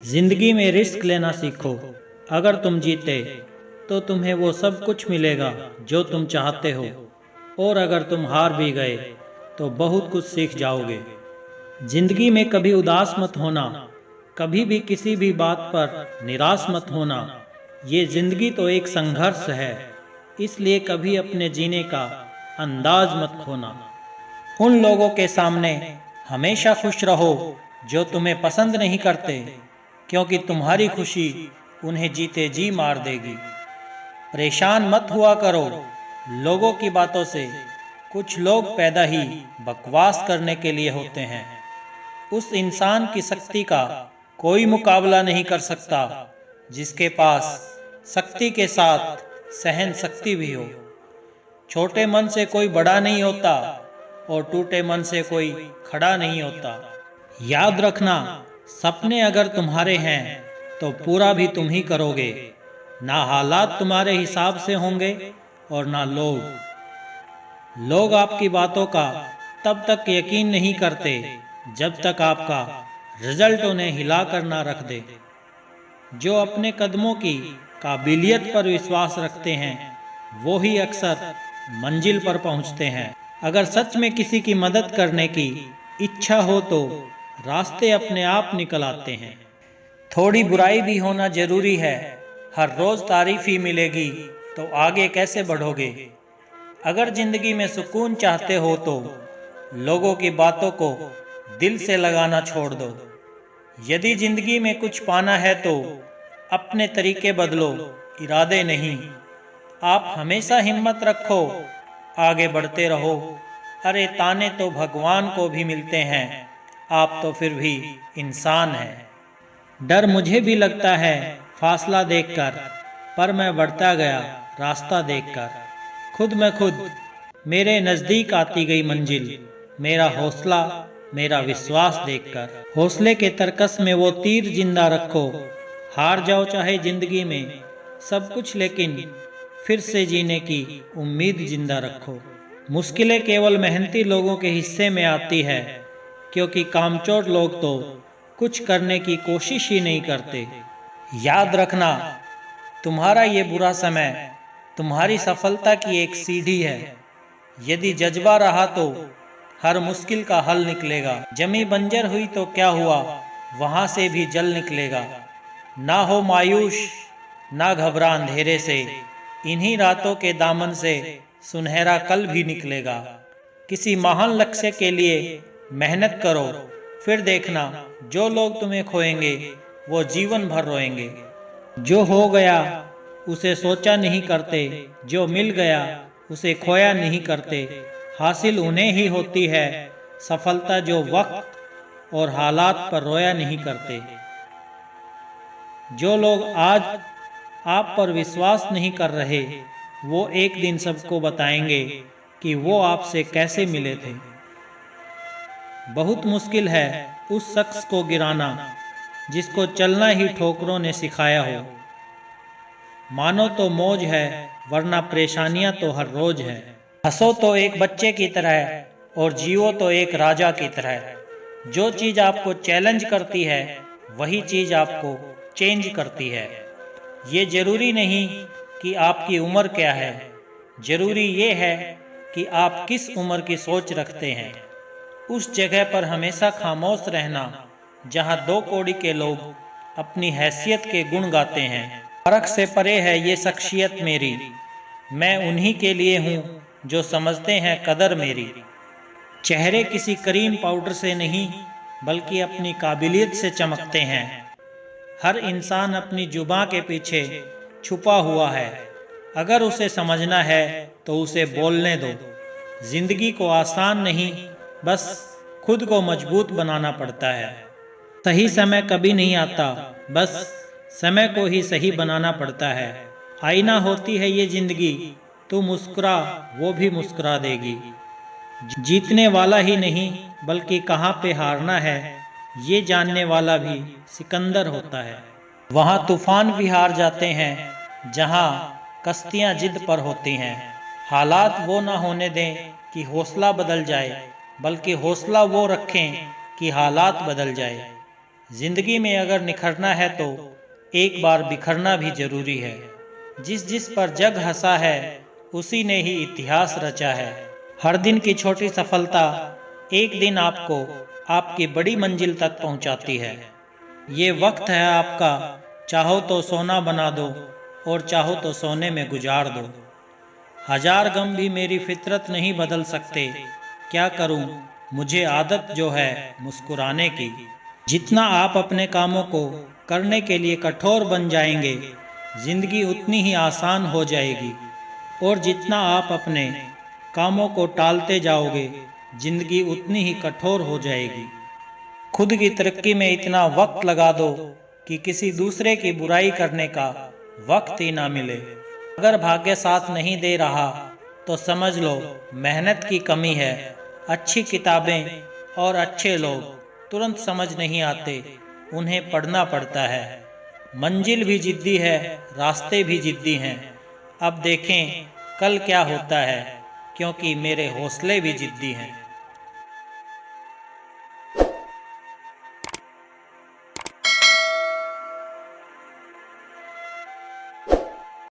जिंदगी में रिस्क लेना सीखो। अगर तुम जीते तो तुम्हें वो सब कुछ मिलेगा जो तुम चाहते हो, और अगर तुम हार भी गए तो बहुत कुछ सीख जाओगे। जिंदगी में कभी उदास मत होना, कभी भी किसी भी बात पर निराश मत होना। ये जिंदगी तो एक संघर्ष है, इसलिए कभी अपने जीने का अंदाज मत खोना। उन लोगों के सामने हमेशा खुश रहो जो तुम्हें पसंद नहीं करते, क्योंकि तुम्हारी खुशी उन्हें जीते जी मार देगी। परेशान मत हुआ करो लोगों की बातों से। कुछ लोग पैदा ही बकवास करने के लिए होते हैं। उस इंसान की शक्ति का कोई मुकाबला नहीं कर सकता जिसके पास शक्ति के साथ सहन शक्ति भी हो। छोटे मन से कोई बड़ा नहीं होता और टूटे मन से कोई खड़ा नहीं होता। याद रखना, सपने अगर तुम्हारे हैं तो पूरा भी तुम ही करोगे। ना हालात तुम्हारे हिसाब से होंगे और ना लोग आपकी बातों का तब तक यकीन नहीं करते जब तक आपका रिजल्ट उन्हें हिला कर ना रख दे। जो अपने कदमों की काबिलियत पर विश्वास रखते हैं वो ही अक्सर मंजिल पर पहुंचते हैं। अगर सच में किसी की मदद करने की इच्छा हो तो रास्ते अपने आप निकल आते हैं। थोड़ी बुराई भी होना जरूरी है। हर रोज तारीफ ही मिलेगी तो आगे कैसे बढ़ोगे। अगर जिंदगी में सुकून चाहते हो तो लोगों की बातों को दिल से लगाना छोड़ दो। यदि जिंदगी में कुछ पाना है तो अपने तरीके बदलो, इरादे नहीं। आप हमेशा हिम्मत रखो, आगे बढ़ते रहो। अरे ताने तो भगवान को भी मिलते हैं, आप तो फिर भी इंसान हैं। डर मुझे भी लगता है फासला देखकर, पर मैं बढ़ता गया रास्ता देखकर। खुद में खुद मेरे नज़दीक आती गई मंजिल, मेरा हौसला मेरा विश्वास देखकर। हौसले के तरकस में वो तीर जिंदा रखो। हार जाओ चाहे जिंदगी में सब कुछ, लेकिन फिर से जीने की उम्मीद जिंदा रखो। मुश्किलें केवल मेहनती लोगों के हिस्से में आती है, क्योंकि कामचोर लोग तो कुछ करने की कोशिश ही नहीं करते। याद रखना, तुम्हारा ये बुरा समय तुम्हारी सफलता की एक सीढ़ी है। यदि जज्बा रहा तो हर मुश्किल का हल निकलेगा। जमी बंजर हुई तो क्या हुआ, वहां से भी जल निकलेगा। ना हो मायूस, ना घबरा अंधेरे से, इन्हीं रातों के दामन से सुनहरा कल भी निकलेगा। किसी महान लक्ष्य के लिए मेहनत करो, फिर देखना जो लोग तुम्हें खोएंगे वो जीवन भर रोएंगे। जो हो गया उसे सोचा नहीं करते, जो मिल गया उसे खोया नहीं करते। हासिल उन्हें ही होती है सफलता जो वक्त और हालात पर रोया नहीं करते। जो लोग आज आप पर विश्वास नहीं कर रहे वो एक दिन सबको बताएंगे कि वो आपसे कैसे मिले थे। बहुत मुश्किल है उस शख्स को गिराना जिसको चलना ही ठोकरों ने सिखाया हो। मानो तो मौज है, वरना परेशानियां तो हर रोज है। हंसो तो एक बच्चे की तरह और जियो तो एक राजा की तरह। जो चीज आपको चैलेंज करती है वही चीज आपको चेंज करती है। ये जरूरी नहीं कि आपकी उम्र क्या है, जरूरी ये है कि आप किस उम्र की सोच रखते हैं। उस जगह पर हमेशा खामोश रहना जहां दो कौड़ी के लोग अपनी हैसियत के गुण गाते हैं। फर्क से परे है ये शख्सियत मेरी, मैं उन्हीं के लिए हूँ जो समझते हैं कदर मेरी। चेहरे किसी क्रीम पाउडर से नहीं बल्कि अपनी काबिलियत से चमकते हैं। हर इंसान अपनी जुबां के पीछे छुपा हुआ है, अगर उसे समझना है तो उसे बोलने दो। जिंदगी को आसान नहीं, बस खुद को मजबूत बनाना पड़ता है। सही समय कभी नहीं आता, बस समय को ही सही बनाना पड़ता है। आईना होती है ये जिंदगी, तू मुस्कुरा वो भी मुस्कुरा देगी। जीतने वाला ही नहीं बल्कि कहाँ पे हारना है ये जानने वाला भी सिकंदर होता है। वहाँ तूफान भी हार जाते हैं जहाँ कश्तियाँ जिद पर होती हैं। हालात वो ना होने दें कि हौसला बदल जाए, बल्कि हौसला वो रखें कि हालात बदल जाए। जिंदगी में अगर निखरना है तो एक बार बिखरना भी जरूरी है। जिस जिस पर जग हंसा है उसी ने ही इतिहास रचा है। हर दिन की छोटी सफलता एक दिन आपको आपकी बड़ी मंजिल तक पहुंचाती है। ये वक्त है आपका, चाहो तो सोना बना दो और चाहो तो सोने में गुजार दो। हजार गम भी मेरी फितरत नहीं बदल सकते, क्या करूं मुझे आदत जो है मुस्कुराने की। जितना आप अपने कामों को करने के लिए कठोर बन जाएंगे, जिंदगी उतनी ही आसान हो जाएगी। और जितना आप अपने कामों को टालते जाओगे, जिंदगी उतनी ही कठोर हो जाएगी। खुद की तरक्की में इतना वक्त लगा दो कि किसी दूसरे की बुराई करने का वक्त ही ना मिले। अगर भाग्य साथ नहीं दे रहा तो समझ लो मेहनत की कमी है। अच्छी किताबें और अच्छे लोग तुरंत समझ नहीं आते, उन्हें पढ़ना पड़ता है। मंजिल भी जिद्दी है, रास्ते भी जिद्दी हैं। अब देखें कल क्या होता है, क्योंकि मेरे हौसले भी जिद्दी हैं।